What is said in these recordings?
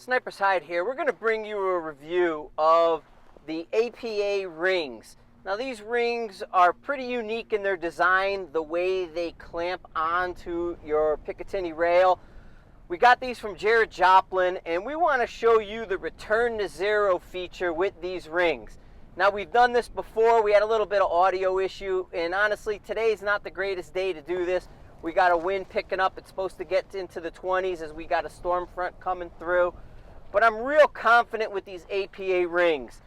Sniper's Hide here. We're going to bring you a review of the APA rings. Now these rings are pretty unique in their design, the way they clamp onto your Picatinny rail. We got these from Jared Joplin, and we want to show you the return to zero feature with these rings. Now we've done this before. We had a little bit of audio issue, and honestly today's not the greatest day to do this. We got a wind picking up. It's supposed to get into the 20s as we got a storm front coming through. But I'm real confident with these APA rings.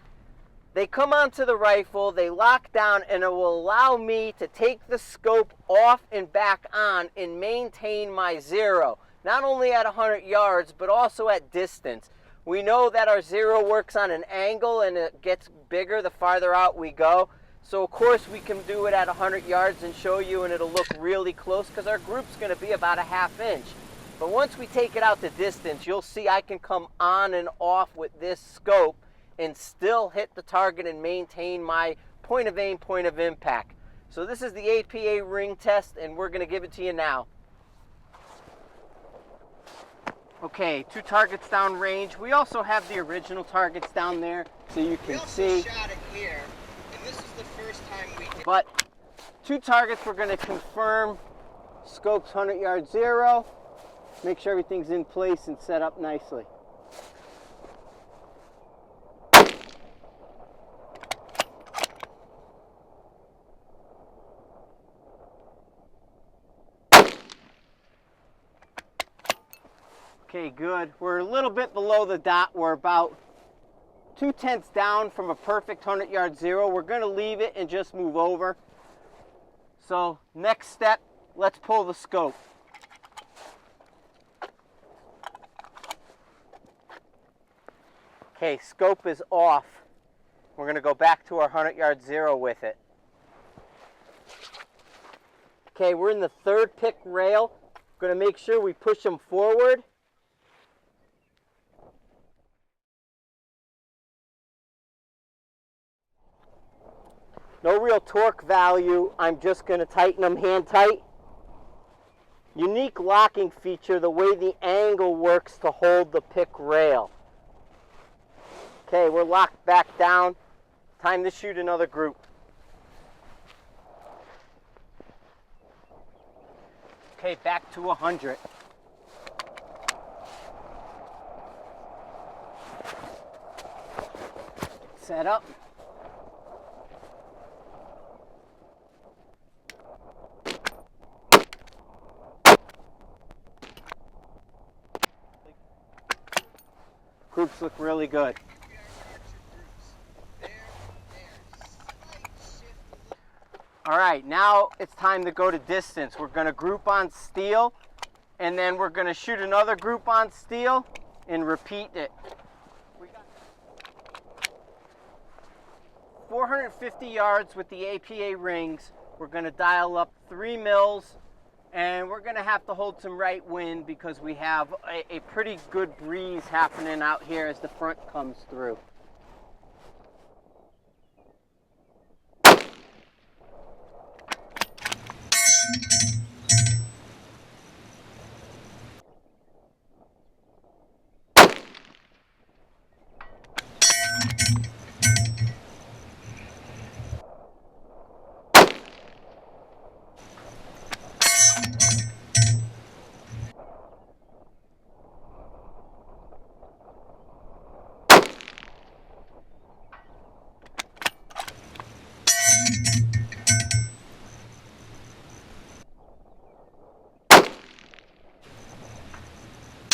They come onto the rifle, they lock down, and it will allow me to take the scope off and back on and maintain my zero. Not only at 100 yards, but also at distance. We know that our zero works on an angle and it gets bigger the farther out we go. So of course we can do it at 100 yards and show you, and it'll look really close because our group's going to be about a ½ inch. But once we take it out to distance, you'll see I can come on and off with this scope and still hit the target and maintain my point of aim, point of impact. So this is the APA ring test, and we're going to give it to you now. Okay, 2 targets down range. We also have the original targets down there so you can see. We also shot it here, and this is the first time we did. But 2 targets, we're going to confirm scope's 100 yard zero. Make sure everything's in place and set up nicely. Okay, good. We're a little bit below the dot. We're about 2/10 down from a perfect 100 yard zero. We're going to leave it and just move over. So next step, let's pull the scope. Okay, scope is off. We're going to go back to our 100 yard zero with it. Okay, we're in the 3rd pick rail. We're going to make sure we push them forward. No real torque value. I'm just going to tighten them hand tight. Unique locking feature, the way the angle works to hold the pick rail. Okay, we're locked back down. Time to shoot another group. Okay, back to 100. Set up. Groups look really good. All right, now it's time to go to distance. We're going to group on steel, and then we're going to shoot another group on steel and repeat it. We got 450 yards with the APA rings. We're going to dial up 3 mils, and we're going to have to hold some right wind because we have a pretty good breeze happening out here as the front comes through.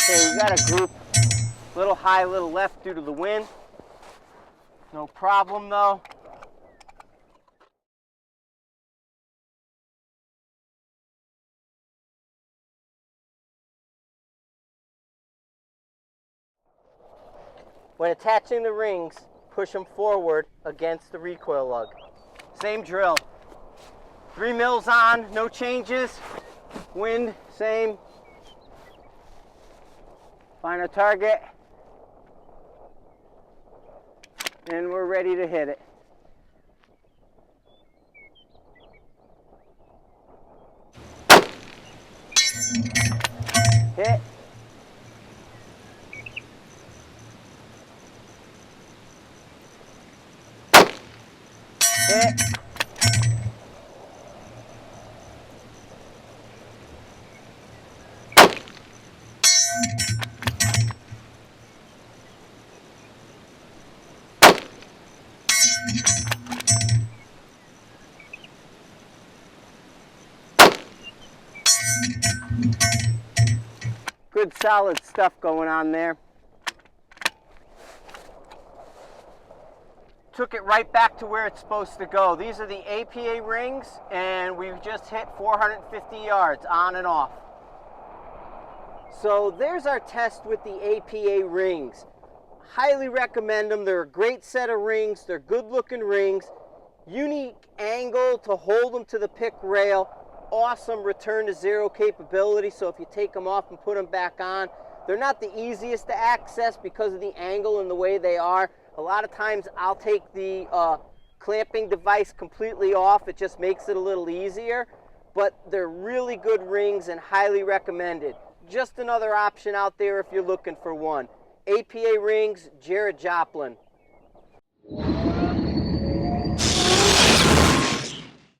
Okay, we got a group, little high, little left due to the wind. No problem though. When attaching the rings, push them forward against the recoil lug. Same drill. 3 mils on, no changes. Wind, same. Find our target, and we're ready to hit it. Hit. hit. Good solid stuff going on there. Took it right back to where it's supposed to go. These are the APA rings, and we've just hit 450 yards on and off. So there's our test with the APA rings. Highly recommend them. They're a great set of rings. They're good looking rings. Unique angle to hold them to the pick rail. Awesome return to zero capability, so if you take them off and put them back on, they're not the easiest to access because of the angle and the way they are. A lot of times I'll take the clamping device completely off. It just makes it a little easier, but they're really good rings and highly recommended. Just another option out there if you're looking for one. APA rings, Jared Joplin.